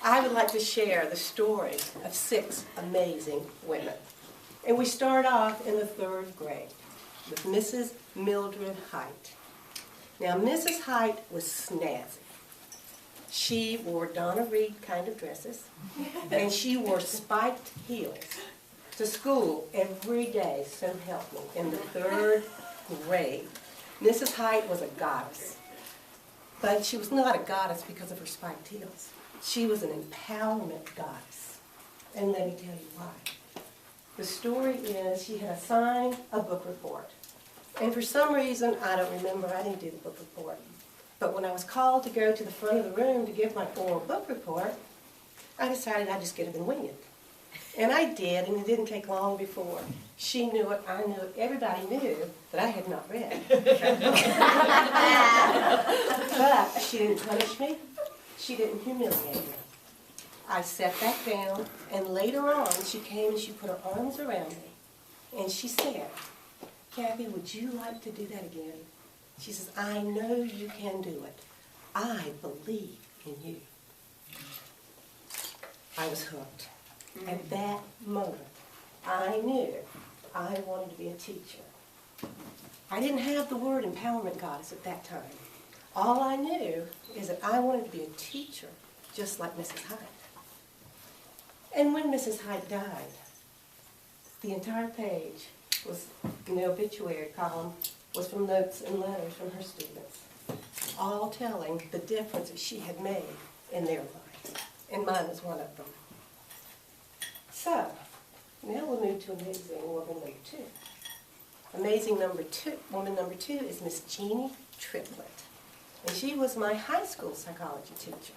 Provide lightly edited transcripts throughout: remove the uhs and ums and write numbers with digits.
I would like to share the story of 6 amazing women. And we start off in the 3rd grade with Mrs. Mildred Height. Now, Mrs. Height was snazzy. She wore Donna Reed kind of dresses, and she wore spiked heels to school every day, so help me, in the 3rd grade. Mrs. Height was a goddess, but she was not a goddess because of her spiked heels. She was an empowerment goddess, and let me tell you why. The story is she had assigned a book report, and for some reason, I don't remember, I didn't do the book report, but when I was called to go to the front of the room to give my oral book report, I decided I'd just get up and wing it. And I did, and it didn't take long before she knew it, I knew it, everybody knew that I had not read. But she didn't punish me, she didn't humiliate me. I sat back down, and later on she came and she put her arms around me, and she said, "Kathy, would you like to do that again?" She says, "I know you can do it. I believe in you." I was hooked. At that moment, I knew I wanted to be a teacher. I didn't have the word empowerment goddess at that time. All I knew is that I wanted to be a teacher, just like Mrs. Height. And when Mrs. Height died, the entire page was, in the obituary column, was from notes and letters from her students, all telling the difference that she had made in their lives. And mine was one of them. So, now we'll move to amazing woman number 2. Amazing woman number 2 is Miss Jeannie Triplett. And she was my high school psychology teacher.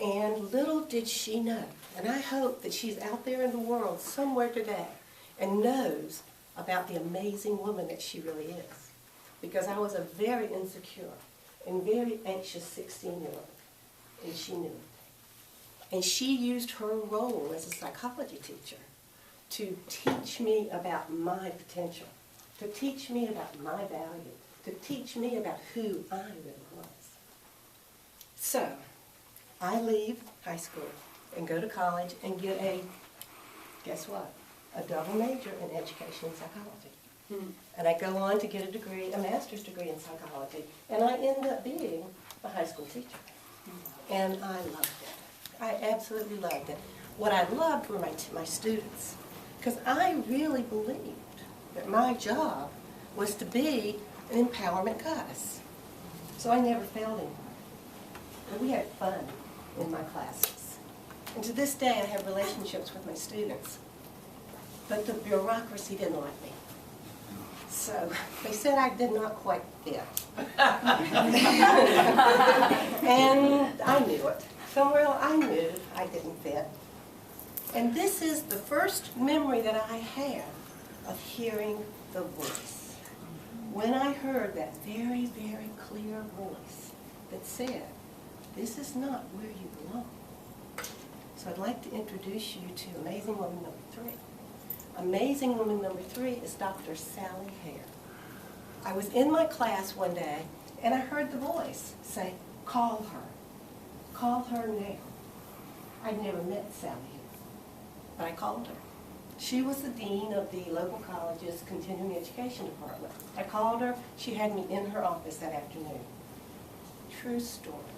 And little did she know, and I hope that she's out there in the world somewhere today and knows about the amazing woman that she really is. Because I was a very insecure and very anxious 16-year-old, and she knew it. And she used her role as a psychology teacher to teach me about my potential, to teach me about my value, to teach me about who I really was. So, I leave high school and go to college and get a, guess what, a double major in education and psychology. And I go on to get a degree, a master's degree in psychology, and I end up being a high school teacher. And I loved it. I absolutely loved it. What I loved were my students, because I really believed that my job was to be an empowerment goddess. So I never failed anyone. And we had fun in my classes. And to this day, I have relationships with my students. But the bureaucracy didn't like me. So they said I did not quite fit. And I knew it. Somewhere I knew I didn't fit. And this is the first memory that I have of hearing the voice. When I heard that very, very clear voice that said, "This is not where you belong." So I'd like to introduce you to amazing woman number 3. Amazing woman number 3 is Dr. Sally Hare. I was in my class one day, and I heard the voice say, "Call her. Call her now." I'd never met Sally Hare, but I called her. She was the dean of the local college's continuing education department. I called her. She had me in her office that afternoon. True story.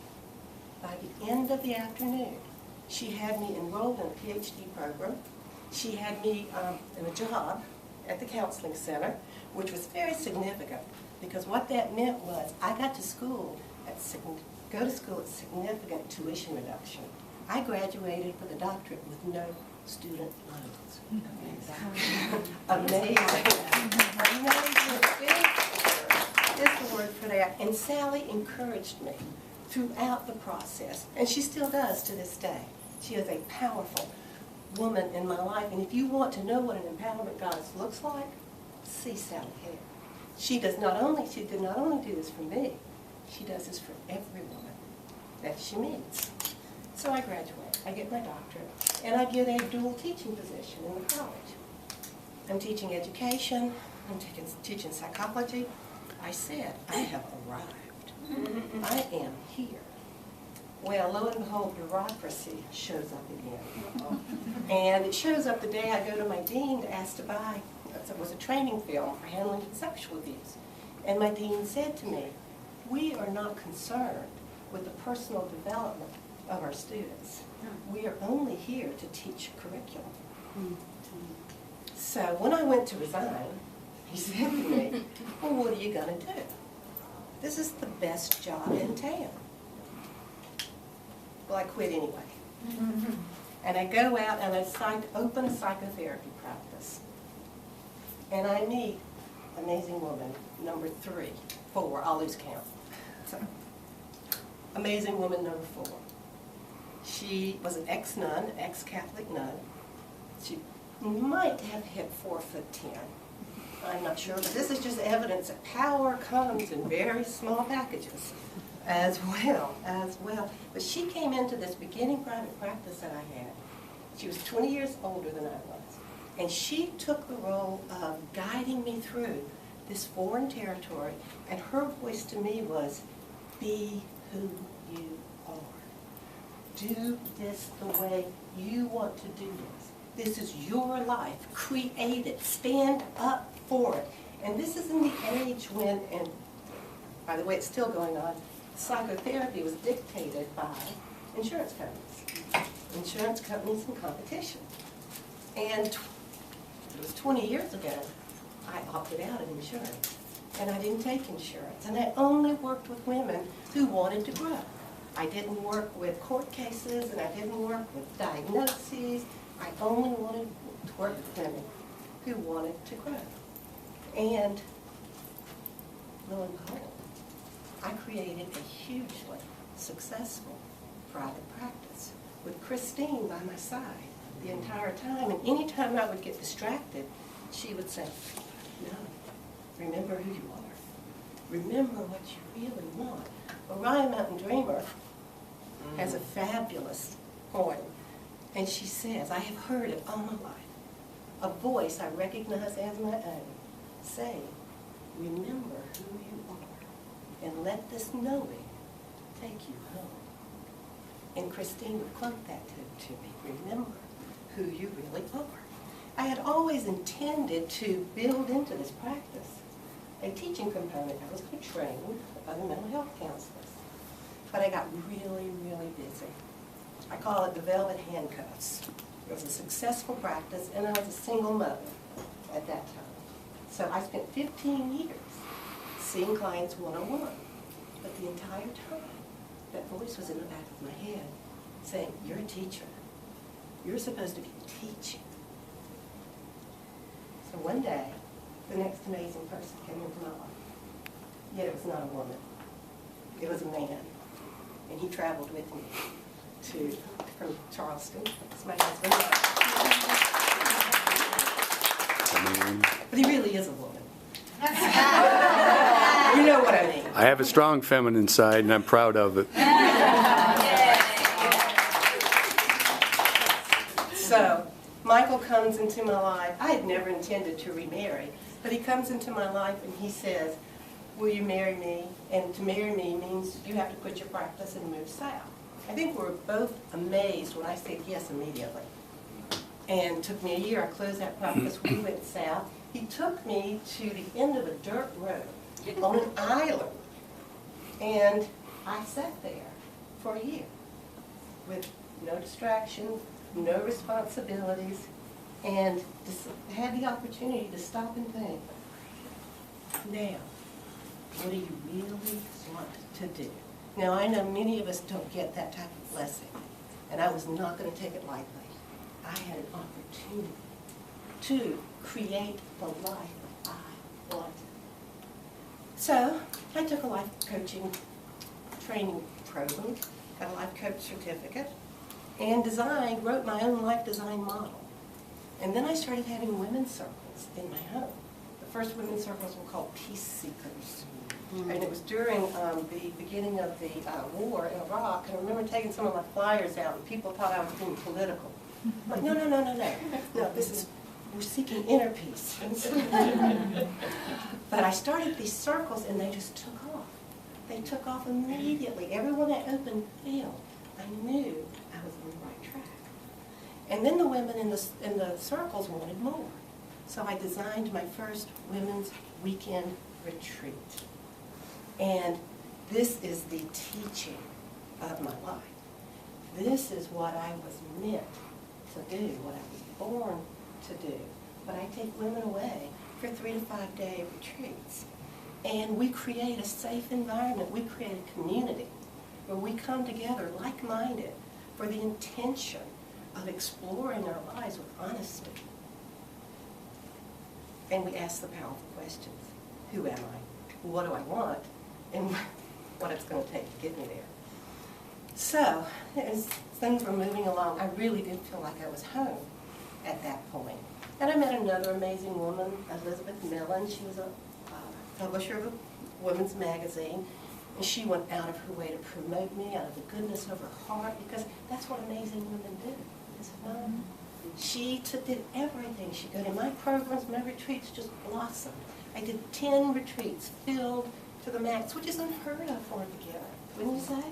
By the end of the afternoon, she had me enrolled in a PhD program. She had me in a job at the counseling center, which was very significant, because what that meant was I got to school go to school at significant tuition reduction. I graduated with a doctorate with no student loans. Amazing. Amazing. Is the word for that. And Sally encouraged me throughout the process, and she still does to this day. She is a powerful woman in my life, and if you want to know what an empowerment goddess looks like, see Sally Hare. She did not only do this for me, she does this for every woman that she meets. So I graduate, I get my doctorate, and I get a dual teaching position in the college. I'm teaching education, I'm teaching psychology. I said, I have arrived. I am here. Well, lo and behold, bureaucracy shows up again. And it shows up the day I go to my dean to ask to buy, it was a training film for handling sexual abuse. And my dean said to me, we are not concerned with the personal development of our students. We are only here to teach curriculum. So when I went to resign, he said to me, well, what are you going to do? This is the best job in town. Well, I quit anyway. And I go out and I open a psychotherapy practice. And I meet amazing woman, number 3, 4, I'll lose count. So, amazing woman number 4. She was an ex-nun, ex-Catholic nun. She might have hit 4'10". I'm not sure, but this is just evidence that power comes in very small packages as well. But she came into this beginning private practice that I had. She was 20 years older than I was. And she took the role of guiding me through this foreign territory, and her voice to me was, be who you are. Do this the way you want to do this. This is your life. Create it. Stand up for it. And this is in the age when, and by the way, it's still going on, psychotherapy was dictated by insurance companies. Insurance companies in competition. And it was 20 years ago, I opted out of insurance. And I didn't take insurance. And I only worked with women who wanted to grow. I didn't work with court cases, and I didn't work with diagnoses. I only wanted to work with women who wanted to grow. And lo and behold, I created a hugely successful private practice with Christine by my side the entire time. And any time I would get distracted, she would say, no, remember who you are. Remember what you really want. Orion Mountain Dreamer has a fabulous poem. And she says, I have heard it all my life. A voice I recognize as my own, saying, remember who you are, and let this knowing take you home. And Christine would quote that to me, remember who you really are. I had always intended to build into this practice a teaching component. I was going to train other mental health counselors. But I got really, really busy. I call it the velvet handcuffs. It was a successful practice, and I was a single mother at that time. So I spent 15 years seeing clients one-on-one. But the entire time, that voice was in the back of my head saying, you're a teacher. You're supposed to be teaching. So one day, the next amazing person came into my life. Yet it was not a woman. It was a man. And he traveled with me from Charleston. It's my husband. But he really is a woman. You know what I mean. I have a strong feminine side, and I'm proud of it. So, Michael comes into my life. I had never intended to remarry, but he comes into my life and he says, will you marry me? And to marry me means you have to quit your practice and move south. I think we were both amazed when I said yes immediately. And it took me a year. I closed that practice. We went south. He took me to the end of a dirt road on an island. And I sat there for a year with no distractions, no responsibilities, and had the opportunity to stop and think, now, what do you really want to do? Now, I know many of us don't get that type of blessing, and I was not going to take it lightly. I had an opportunity to create the life I wanted. So, I took a life coaching training program, got a life coach certificate, and wrote my own life design model. And then I started having women's circles in my home. The first women's circles were called Peace Seekers. And it was during the beginning of the war in Iraq, and I remember taking some of my flyers out, and people thought I was being political. I'm like, no, we're seeking inner peace. But I started these circles, and they just took off. They took off immediately. Everyone that opened filled. I knew I was on the right track. And then the women in the circles wanted more. So I designed my first women's weekend retreat. And this is the teaching of my life. This is what I was meant to do, what I was born to do. But I take women away for 3 to 5 day retreats. And we create a safe environment. We create a community where we come together like-minded for the intention of exploring our lives with honesty. And we ask the powerful questions. Who am I? What do I want? And what it's going to take to get me there. So, as things were moving along, I really did feel like I was home at that point. And I met another amazing woman, Elizabeth Millen. She was a publisher of a women's magazine. And she went out of her way to promote me out of the goodness of her heart, because that's what amazing women do. She did everything she could. And my programs, my retreats just blossomed. I did 10 retreats filled to the max, which is unheard of for a beginner, wouldn't you say?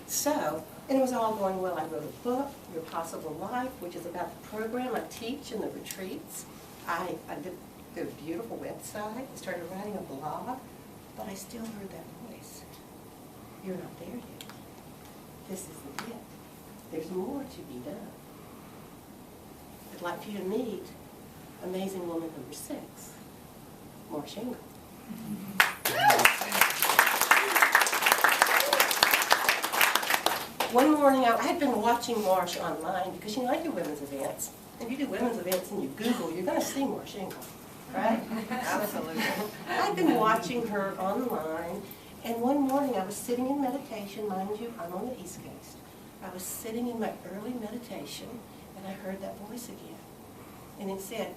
So, and it was all going well. I wrote a book, Your Possible Life, which is about the program I teach in the retreats. I did a beautiful website. I started writing a blog, but I still heard that voice. You're not there yet. This isn't it. There's more to be done. I'd like for you to meet amazing woman number 6, Marsh Ingram. One morning, I had been watching Marsh online because, you know, I do women's events. If you do women's events and you Google, you're going to see Marsh Ingram, right? Absolutely. I'd been watching her online, and one morning I was sitting in meditation. Mind you, I'm on the East Coast. I was sitting in my early meditation, and I heard that voice again. And it said,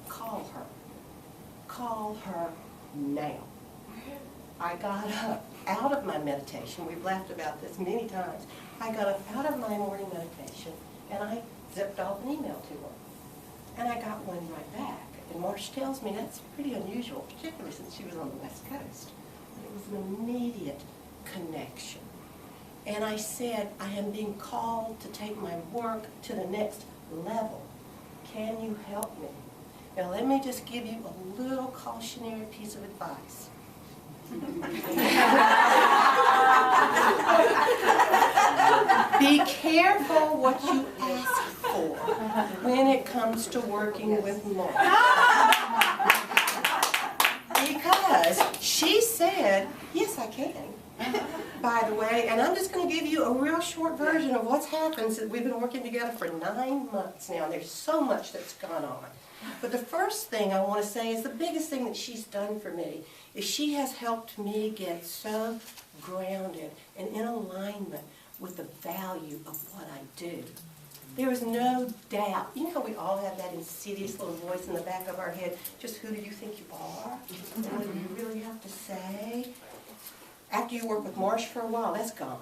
call her. Call her now. I got up out of my meditation. We've laughed about this many times. I got up out of my morning meditation, and I zipped off an email to her. And I got one right back. And Marsh tells me that's pretty unusual, particularly since she was on the West Coast. But it was an immediate connection. And I said, I am being called to take my work to the next level. Can you help me? Now let me just give you a little cautionary piece of advice. Be careful what you ask for when it comes to working with Marsh. Because she said, yes, I can. By the way, and I'm just going to give you a real short version of what's happened since we've been working together for 9 months now. There's so much that's gone on. But the first thing I want to say is the biggest thing that she's done for me is she has helped me get so grounded and in alignment with the value of what I do. There is no doubt. You know how we all have that insidious little voice in the back of our head, just who do you think you are? And what do you really have to say? After you work with Marsh for a while, that's gone.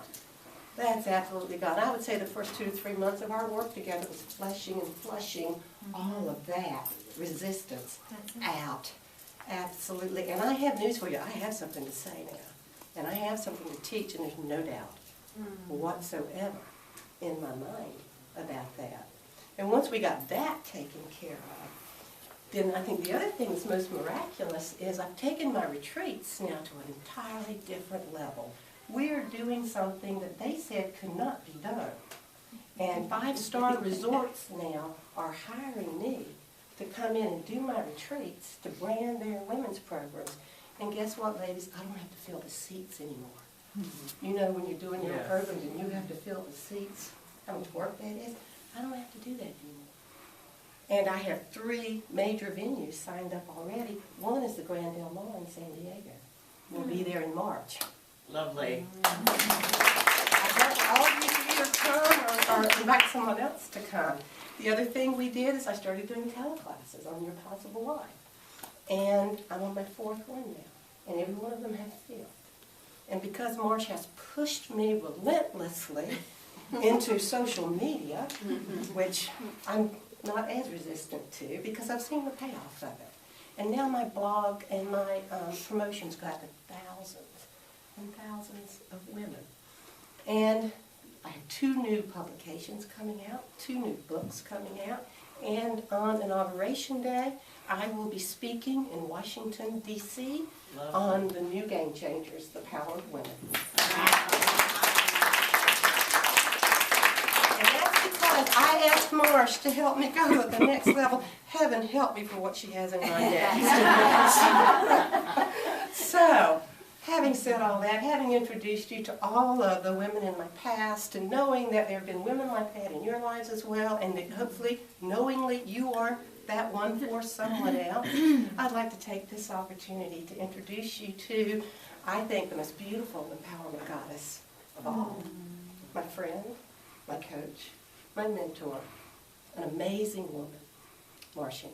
That's absolutely gone. I would say the first 2 to 3 months of our work together was fleshing and flushing all of that resistance out. Absolutely. And I have news for you. I have something to say now. And I have something to teach, and there's no doubt whatsoever in my mind about that. And once we got that taken care of, then I think the other thing that's most miraculous is I've taken my retreats now to an entirely different level. We're doing something that they said could not be done. And 5-star resorts now are hiring me to come in and do my retreats to brand their women's programs. And guess what, ladies? I don't have to fill the seats anymore. You know, when you're doing your programs and you have to fill the seats, how much work that is? I don't have to do that anymore. And I have 3 major venues signed up already. One is the Grand Del Mar in San Diego. We'll be there in March. Lovely. I want all of you to either come or invite someone else to come. The other thing we did is I started doing teleclasses on Your Possible Life. And I'm on my 4th one now. And every one of them has filled. And because Marsh has pushed me relentlessly into social media, which I'm not as resistant to because I've seen the payoff of it. And now my blog and my promotions go out to thousands and thousands of women. And I have 2 new publications coming out, 2 new books coming out, and on Inauguration Day, I will be speaking in Washington, D.C. on the new Game Changers, The Power of Women. And that's because I asked Marsh to help me go to the next level. Heaven help me for what she has in mind next. So, having said all that, having introduced you to all of the women in my past, and knowing that there have been women like that in your lives as well, and that hopefully, knowingly, you are that one for someone else, I'd like to take this opportunity to introduce you to, I think, the most beautiful empowerment goddess of all. My friend, my coach, my mentor, an amazing woman, Marcia.